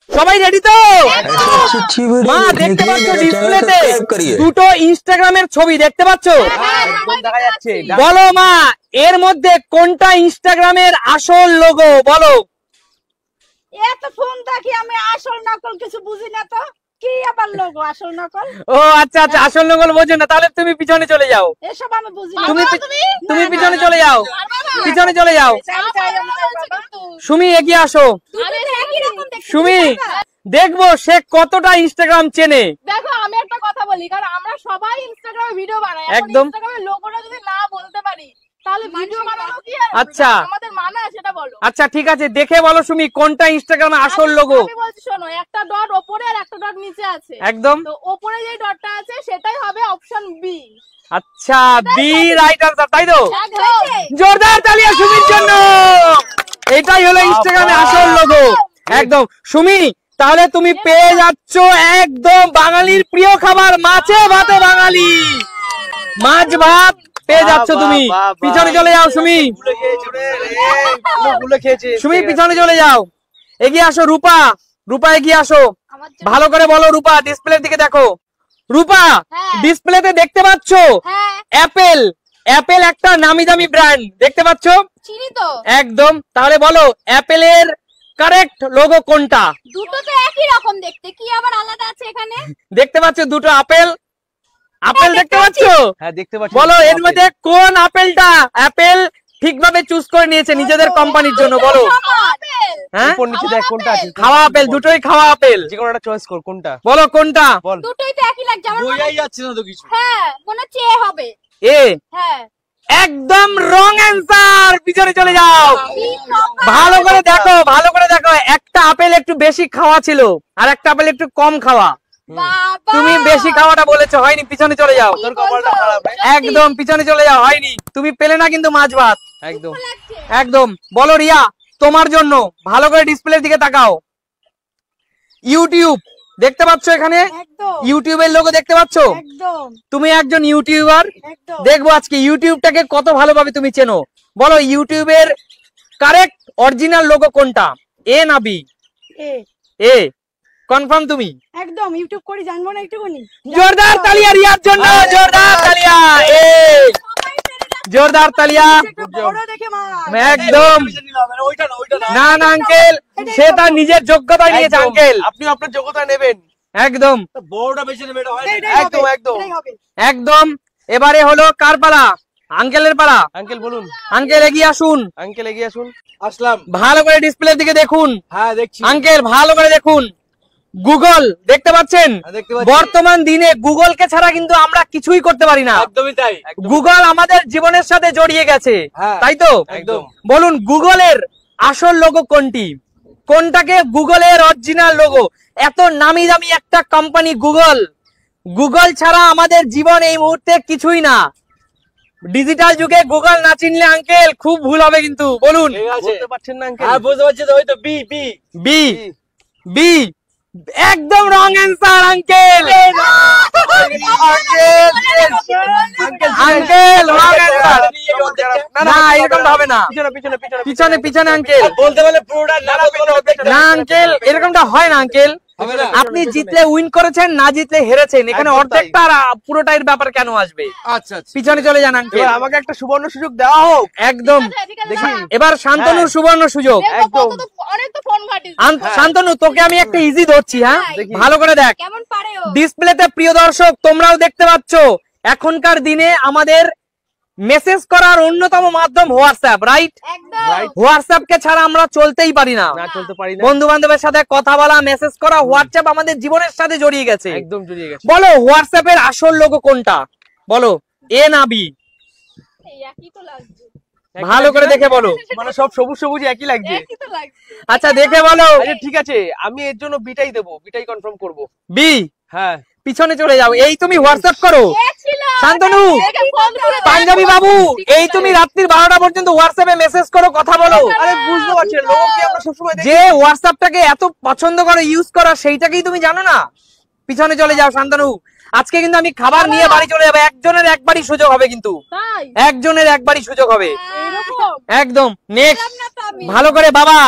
সবাই রেডি তো? মা দেখতে পাচ্ছ ডিসপ্লেতে দুটো ইনস্টাগ্রামের ছবি দেখতে পাচ্ছ? দেখা যাচ্ছে। বলো মা এর মধ্যে কোনটা ইনস্টাগ্রামের আসল লোগো বলো? এত ফোন দেখি আমি আসল নকল কিছু বুঝি না তো, কি আবার লোগো আসল নকল? ও আচ্ছা আচ্ছা, আসল নকল বোঝো না, তাহলে তুমি পিছনে চলে যাও। এসব আমি বুঝি না। তুমি পিছনে চলে যাও, পিছনে চলে যাও। সুমি এগিয়ে আসো। সুমি দেখবো সে কতটা ইনস্টাগ্রাম চেনে। দেখো আমি একটা কথা বলি, কারণ আমরা সবাই ইনস্টাগ্রামে ভিডিও বানাই, একদম। ইনস্টাগ্রামের লোগোটা যদি না বলতে পারি তাহলে ভিডিও বানানো কি আচ্ছা আমাদের মানা সেটা বলো। আচ্ছা ঠিক আছে, দেখে বলো সুমি কোনটা ইনস্টাগ্রামে আসল লোগো। আমি বলছি শোনো, একটা ডট উপরে আর একটা ডট নিচে আছে। একদম। তো উপরে যে ডটটা আছে সেটাই হবে অপশন বি। আচ্ছা বি রাইট আনসার, তাই তো? জোরদার তালিয়া সুমির জন্য। এটাই হলো ইনস্টাগ্রামে আসল লোগো। একদম। সুমি তাহলে তুমি পেয়ে যাচ্ছ একদম বাঙালির প্রিয় খাবার মাছে ভাতে বাঙালি, মাছ ভাত পেয়ে যাচ্ছ তুমি। পিছনে চলে যাও সুমি, সুমি পিছনে চলে যাও। এগিয়ে আসো রূপা, রূপা এগিয়ে আসো। ভালো করে বলো রূপা, ডিসপ্লের দিকে দেখো। রূপা ডিসপ্লেতে দেখতে পাচ্ছ অ্যাপেল, অ্যাপেল একটা নামি দামি ব্র্যান্ড দেখতে পাচ্ছ? চিনি তো। একদম। তাহলে বলো অ্যাপেলের কারেক্ট লোগো কোনটা? দুটো তো একই রকম দেখতে, কি আবার আলাদা আছে এখানে? দেখতে পাচ্ছ দুটো আপেল, আপেল দেখতে পাচ্ছ? হ্যাঁ দেখতে পাচ্ছি। বলো এর মধ্যে কোন আপেলটা অ্যাপেল ঠিকভাবে চুজ করে নিয়েছে নিজেদের কোম্পানির জন্য? বলো। হ্যাঁ উপর নিচে দেখ কোনটা আছে। খাওয়া আপেল, দুটোই খাওয়া আপেল। যে কোনোটা চয়েস কর, কোনটা বলো কোনটা? বল। দুটোই তো একই লাগছে আমার। বোঝাই যাচ্ছে না তো কিছু। হ্যাঁ মনে হচ্ছে এ হবে। এ হ্যাঁ একদম রং অ্যান্সার। পিছনে চলে যাও। ভালো করে দেখো, ভালো করে দেখো। একটা আপেল একটু বেশি খাওয়া ছিল আর একটা আপেল একটু কম খাওয়া। তুমি বেশি খাওয়াটা বলেছো, হয়নি। পিছনে চলে যাও। তোর কপালটা খারাপ। একদম পিছনে চলে যাও, হয়নি। তুমি পেলে না কিন্তু মাছ ভাত। একদম একদম। বলো রিয়া তোমার জন্য, ভালো করে ডিসপ্লের দিকে তাকাও। ইউটিউব দেখতে পাচ্ছ এখানে? ইউটিউবের লোগো দেখতে পাচ্ছ? তুমি একজন ইউটিউবার। দেখবো আজকে ইউটিউবটাকে কত ভালোভাবে তুমি চেনো। বলো ইউটিউবের কারেক্ট অরিজিনাল লোগো কোনটা, এ না বি? এ কনফার্ম তুমি? একদম। ইউটিউব করি জানবো না একটুখানি? জোরদার তালিয়া রিয়ার জন্য, জোরদার তালিয়া। এ জোরদার তালিয়া। একদম। না না আঙ্কেল, সে তার নিজের যোগ্যতা নিয়েছে আঙ্কেল। আপনি আপনার যোগ্যতা নেবেন। একদম বড়টা বেশি নেবেন। একদম একদম একদম। এবারে হলো কার পালা? আঙ্কেলের পালা। আঙ্কেল বলুন। আঙ্কেল এগিয়ে আসুন, আঙ্কেল এগিয়ে আসুন। আসলাম। ভালো করে ডিসপ্লের দিকে দেখুন। হ্যাঁ দেখছি। আঙ্কেল ভালো করে দেখুন। গুগল দেখতে পাচ্ছেন? বর্তমান দিনে গুগলকে ছাড়া কিন্তু আমরা কিছুই করতে পারি না। একদমই তাই। গুগল আমাদের জীবনের সাথে জড়িয়ে গেছে, তাই তো? একদম। বলুন গুগলের আসল লোগো কোনটি? কোনটাকে গুগলের অরিজিনাল লোগো? এত নামি দামি একটা কোম্পানি গুগল, গুগল ছাড়া আমাদের জীবন এই মুহূর্তে কিছুই না। ডিজিটাল যুগে গুগল না চিনলে আঙ্কেল খুব ভুল হবে কিন্তু। বলুন। বুঝতে পারছেন না আঙ্কেল? হ্যাঁ বুঝতে পারছি তো, ওই তো বি বি বি বি একদম wrong answer uncle. Uncle wrong answer. না এরকম হবে না। পিছনে পিছনে আঙ্কেল বলতে বলে পুরোটা না আঙ্কেল, এরকমটা হয় না আঙ্কেল। আপনি জিতলে উইন করেছেন, না জিতলে হেরেছেন। এখানে অর্ধেকটা আর পুরোটার ব্যাপার কেন আসবে? আচ্ছা পিছনে চলে যান আঙ্কেল। আমাকে একটা সুবর্ণ সুযোগ দেওয়া হোক। একদম। এবার শান্তনুর সুবর্ণ সুযোগ। একদম। অনেক তো ফোন ঘাটিস। শান্তনু তোকে আমি একটা ইজি ধরছি, হ্যাঁ ভালো করে দেখ। কেমন পারে ও? ডিসপ্লেতে প্রিয় দর্শক তোমরাও দেখতে পাচ্ছ, এখনকার দিনে আমাদের মেসেজ করার অন্যতম মাধ্যম হোয়াটসঅ্যাপ, রাইট? হোয়াটসঅ্যাপ কে ছাড়া আমরা চলতেই পারি না। চলতে পারি না। বন্ধু বান্ধবের সাথে কথা বলা, মেসেজ করা, হোয়াটসঅ্যাপ আমাদের জীবনের সাথে জড়িয়ে গেছে। একদম জড়িয়ে গেছে। বলো হোয়াটসঅ্যাপের আসল লোগো কোনটা? বলো এ না বি? একই তো লাগছে। ভালো করে দেখে বলো। মানে সব সবুজ সবুজ একই লাগছে। একই তো লাগছে। আচ্ছা দেখে বলো। আচ্ছা ঠিক আছে, আমি এর জন্য বিটাই দেবো, বিটাই কনফার্ম করব। বি। হ্যাঁ পিছনে চলে যাও। এই তুমি হোয়াটসঅ্যাপ করো শান্তনু। পাঞ্জাবি বাবু এই তুমি রাত্রির 12টা পর্যন্ত হোয়াটসঅ্যাপে মেসেজ করো, কথা বলো। আরে বুঝতে পারছি, লোককে আমরা সবসময় যে হোয়াটসঅ্যাপটাকে এত পছন্দ করো ইউজ করা, সেইটাকেই তুমি জানো না। পিছনে চলে যাও শান্তনু। আজকে কিন্তু আমি খাবার নিয়ে বাড়ি চলে যাবো। একজনের একবারই সুযোগ হবে কিন্তু, একজনের একবারই সুযোগ হবে। একদম নেক্সট। ভালো করে বাবা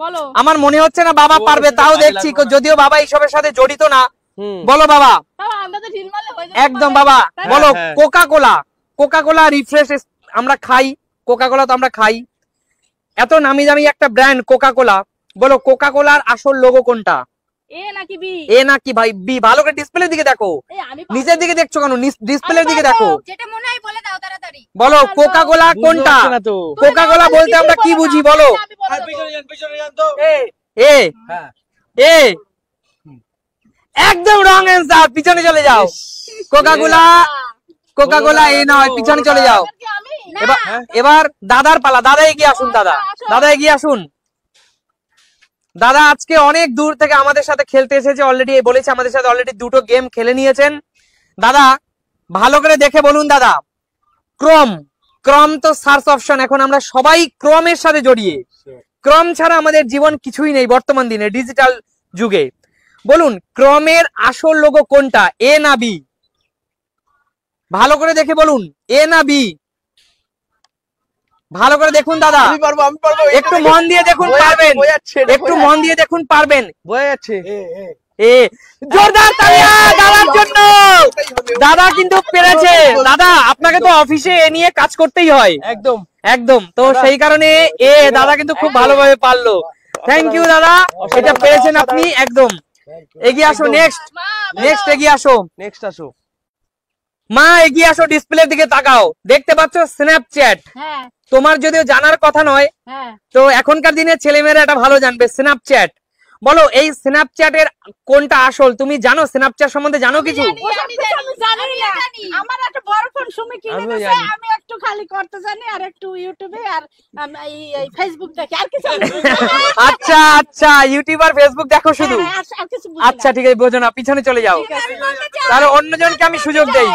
বলো আমার মনে হচ্ছে না বাবা পারবে, তাও দেখছি যদিও বাবা এইসবের সাথে জড়িত না। বলো বাবা। তাও আন্দাজে ঢিল মারলে হয়ে যাবে। একদম বাবা। বলো হ্যাঁ। Coca Cola. Coca Cola refresh আমরা খাই, কোকা কোলা তো আমরা খাই, এত নামি দামি একটা ব্র্যান্ড কোকা কোলা। বলো কোকা কোলার আসল লোগো কোনটা? এ নাকি বি? এ নাকি ভাই বি? ভালো করে ডিসপ্লের দিকে দেখো। আমি নিচের দিকে দেখছো কেন? ডিসপ্লের দিকে দেখো। যেটা মনে হয় বলে দাও তাড়াতাড়ি। বলো কোকা কোলা কোনটা? কোকা কোলা বলতে আমরা কি বুঝি বলো? এ এ একদম রং অ্যান্সার, পিছনে চলে যাও। কোকা কোলা, কোকা কোলা এ নয়, পিছনে চলে যাও। এবার দাদার পালা। দাদা এগিয়ে আসুন। দাদা এগিয়ে আসুন। দাদা আজকে অনেক দূর থেকে আমাদের সাথে খেলতে এসেছে, অলরেডি বলেছে আমাদের সাথে অলরেডি দুটো গেম খেলে নিয়েছেন। দাদা ভালো করে দেখে বলুন দাদা। ক্রম তো সার্চ অপশন, এখন আমরা সবাই ক্রমের সাথে জড়িয়ে, ক্রম ছাড়া আমাদের জীবন কিছুই নেই বর্তমান দিনে ডিজিটাল যুগে। বলুন ক্রমের আসল লোগো কোনটা, এ না বি? ভালো করে দেখে বলুন, এ না বি? ভালো করে দেখুন দাদা, আমি পারবো একটু মন দিয়ে দেখুন পারবেন, একটু মন দিয়ে দেখুন পারবেন। বোঝা যাচ্ছে। এ জোরদার তালিয়া দাদার জন্য। দাদা কিন্তু পেরেছে। দাদা আপনাকে তো অফিসে এ নিয়ে কাজ করতেই হয়। একদম একদম, তো সেই কারণে এ দাদা কিন্তু খুব ভালোভাবে পারলো। থ্যাংক ইউ দাদা, এটা পেরেছেন আপনি একদম। এগিয়ে আসো, নেক্সট এগিয়ে আসো। নেক্সট আসো মা, এগিয়ে আসো, ডিসপ্লের দিকে তাকাও। দেখতে পাচ্ছ স্ন্যাপচ্যাট। হ্যাঁ তোমার যদিও জানার কথা নয়, হ্যাঁ তো এখনকার দিনে ছেলেমেয়েরা এটা ভালো জানবে। স্ন্যাপচ্যাট, বলো এই স্ন্যাপচ্যাটের কোনটা আসল? তুমি জানো স্ন্যাপচ্যাট সম্বন্ধে জানো কিছু? আমার একটা বড় ফোন সুমি কিনে আমিও দিয়েছে, জানি। আমি একটু খালি করতে জানি আর একটু ইউটিউবে আর এই ফেসবুক দেখি, আর কিছু আমি বুঝি না। আচ্ছা আচ্ছা, ইউটিউব আর ফেসবুক দেখো শুধু? হ্যাঁ, আর কিছু বুঝি আচ্ছা না। ঠিক আছে, বোঝো না, পিছনে চলে যাও। আমি বলতে চাই, তাহলে অন্যজনকে আমি সুযোগ দেই।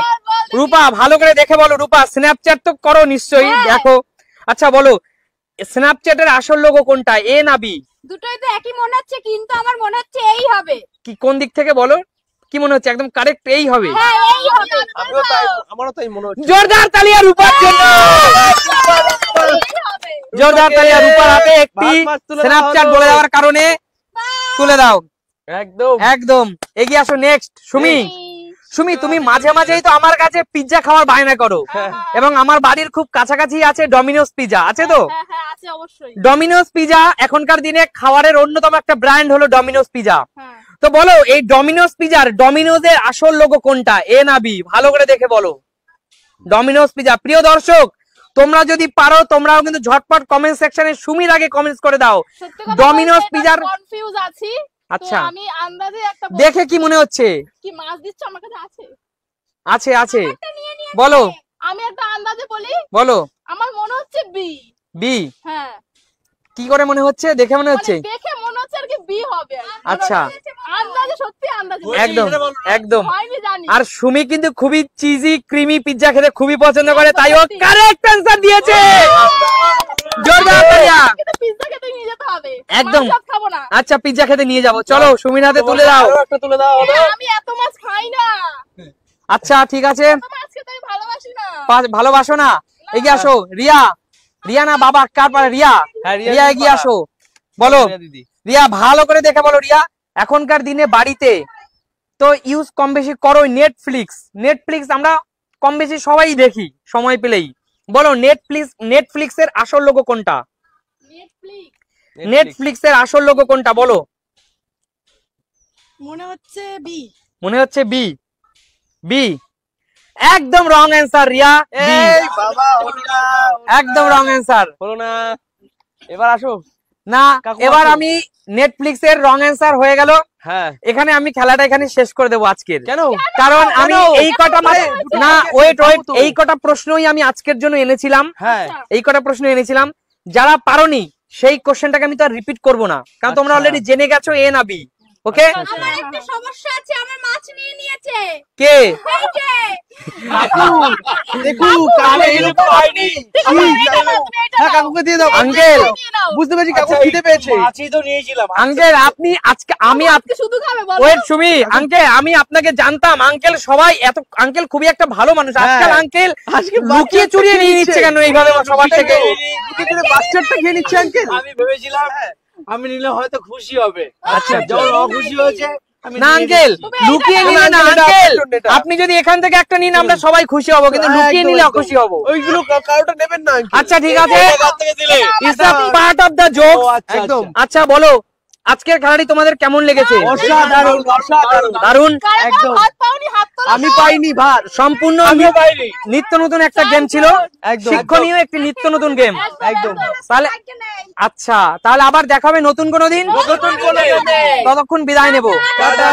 রূপা ভালো করে দেখে বলো। রূপা স্ন্যাপচ্যাট তো করো নিশ্চয়ই, দেখো। আচ্ছা বলো স্ন্যাপচ্যাটের আসল লোগো কোনটা, এ না বি? দুটোই তো একই মনে হচ্ছে, কিন্তু আমার মনে হচ্ছে এই হবে। কি কোন দিক থেকে বলো, কি মনে হচ্ছে? একদম কারেক্ট এই হবে। হ্যাঁ এই হবে। আমারও তাই মনে হচ্ছে। জোরদার তালিয়া রূপার জন্য। জোরদার তালিয়া রূপার হাতে একটি স্ন্যাপচ্যাট বলে দেওয়ার কারণে তুলে দাও। একদম একদম, এগিয়ে আসো। নেক্সট সুমি, তুমি মাঝে মাঝেই তো আমার কাছে পিৎজা খাওয়ার বায়না করো, এবং আমার বাড়ির খুব কাছাকাছি আছে ডমিনোস পিৎজা, আছে তো? হ্যাঁ হ্যাঁ আছে অবশ্যই। ডমিনোস পিৎজা এখনকার দিনে খাবারের অন্যতম একটা ব্র্যান্ড হলো ডমিনোস পিৎজা। হ্যাঁ তো বলো এই ডমিনোস পিৎজার ডমিনোজের আসল লোগো কোনটা, এ না বি? ভালো করে দেখে বলো। ডমিনোস পিৎজা, প্রিয় দর্শক তোমরা যদি পারো তোমরাও কিন্তু ঝটপট কমেন্ট সেকশনে সুমির আগে কমেন্টস করে দাও। সত্যি কথা ডমিনোস বলতে পিৎজার কনফিউজ আছি। আচ্ছা, তো আমি আন্দাজে একটা দেখে কি মনে হচ্ছে? কি মাছ দিচ্ছ আমার কাছে আছে? আছে আছে, বলো আমি একটা আন্দাজে বলি, বলো। আমার মনে হচ্ছে বি। বি? হ্যাঁ কি করে মনে হচ্ছে, দেখে মনে হচ্ছে? মানে দেখে মনে হচ্ছে আর কি বি হবে। আচ্ছা, আন্দাজে, সত্যি আন্দাজে একদম একদম। হয়নি জানি। আর সুমি কিন্তু খুবই চিজি ক্রিমি পিৎজা খেতে খুবই পছন্দ করে, তাই ও কারেক্ট অ্যানসার দিয়েছে। জোরদার তালিয়া। কিন্তু পিৎজা খেতে নিয়ে যেতে হবে, একদম। মাছ খাবো না। আচ্ছা পিৎজা খেতে নিয়ে যাবো, চলো সুমির হাতে তুলে দাও। একটা তুলে দাও। আমি এত মাছ খাই না, আচ্ছা ঠিক আছে, এত মাছ খেতে আমি ভালোবাসি না। ভালোবাসো না? এগিয়ে আসো। রিয়া না বাবা, কার পারে? রিয়া, হ্যাঁ, রিয়া এগিয়ে আসো। বলো দিদি। রিয়া, ভালো করে দেখে বলো। রিয়া এখনকার দিনে বাড়িতে তো ইউজ কম বেশি করো নেটফ্লিক্স আমরা কম বেশি সবাই দেখি সময় পেলেই। বলো নেটফ্লিক্স এর আসল লোগো কোনটা? নেটফ্লিক্স এর আসল লোগো কোনটা বলো? মনে হচ্ছে বি। মনে হচ্ছে বি? বি একদম রং অ্যান্সার রিয়া। এই বাবা হলো না, একদম রং অ্যান্সার। হলো না। এবার আসো না, কাকু এবার আসো। আমি নেটফ্লিক্স এর রং অ্যান্সার হয়ে গেল। হ্যাঁ এখানে আমি খেলাটা এখানে শেষ করে দেবো আজকের, কেন? কারণ আমি এই কটা না ওয়েট তো। এই কটা প্রশ্নই আমি আজকের জন্য এনেছিলাম। হ্যাঁ এই কটা প্রশ্ন এনেছিলাম, যারা পারোনি সেই কোশ্চেনটাকে আমি তো আর রিপিট করবো না, কারণ তোমরা আচ্ছা। অলরেডি জেনে গেছো এ না বি। ওকে, আমার একটা সমস্যা আছে, আমার মাছ নিয়ে নিয়েছে। কে? এই যে দেখু কাকু এরকম হয়নি। হ্যাঁ কাকুকে দিয়ে দাও। আঙ্কেল বুঝতে পেরেছি কাকু খিদে পেয়েছে। আঙ্কেল আপনি আজকে আমি আজকে শুধু খাবে বলো? ওয়েট সুমি আঙ্কেল, আমি আপনাকে জানতাম আঙ্কেল সবাই এত, আঙ্কেল খুবই একটা ভালো মানুষ। আজকাল আঙ্কেল আজকে লুকিয়ে চুরিয়ে নিয়ে নিচ্ছে কেন এইভাবে সবার থেকে? বাচ্চাটা খেয়ে নিচ্ছে আঙ্কেল। আমি ভেবেছিলাম আমি নিলে হয়তো খুশি হবে। আচ্ছা, যখন অখুশি হয়েছে আমি না নিয়ে আঙ্কেল, তুমি লুকিয়ে এইটা নিলে না নাও, এটা আঙ্কেল, আপনার এটা। আপনি যদি এখান থেকে একটা নিন আমরা সবাই খুশি হব, কিন্তু লুকিয়ে একদম, নিলে একদম। অখুশি হব। ওইগুলো কারোটা নেবেন না uncle। আচ্ছা ঠিক আছে, এটা কার থেকে দিলে? It's a part of the joke. ও, আচ্ছা, একদম। আচ্ছা। আচ্ছা বলো, আজকের খেলাটি তোমাদের কেমন লেগেছে? অসাধারণ, অসাধারণ। দারুণ। একদম। হাত পাওনি, হাত তোলো। আমি পাইনি ভাত, সম্পূর্ণ আমিও পাইনি। নিত্য নতুন একটা গেম ছিল, একদম। শিক্ষণীয় একটি নিত্য নতুন গেম। একদম। তাহলে আচ্ছা, তাহলে আবার দেখাবে নতুন কোনো দিন। নতুন কোনো game এ। ততক্ষণ বিদায় নেব। টাটা।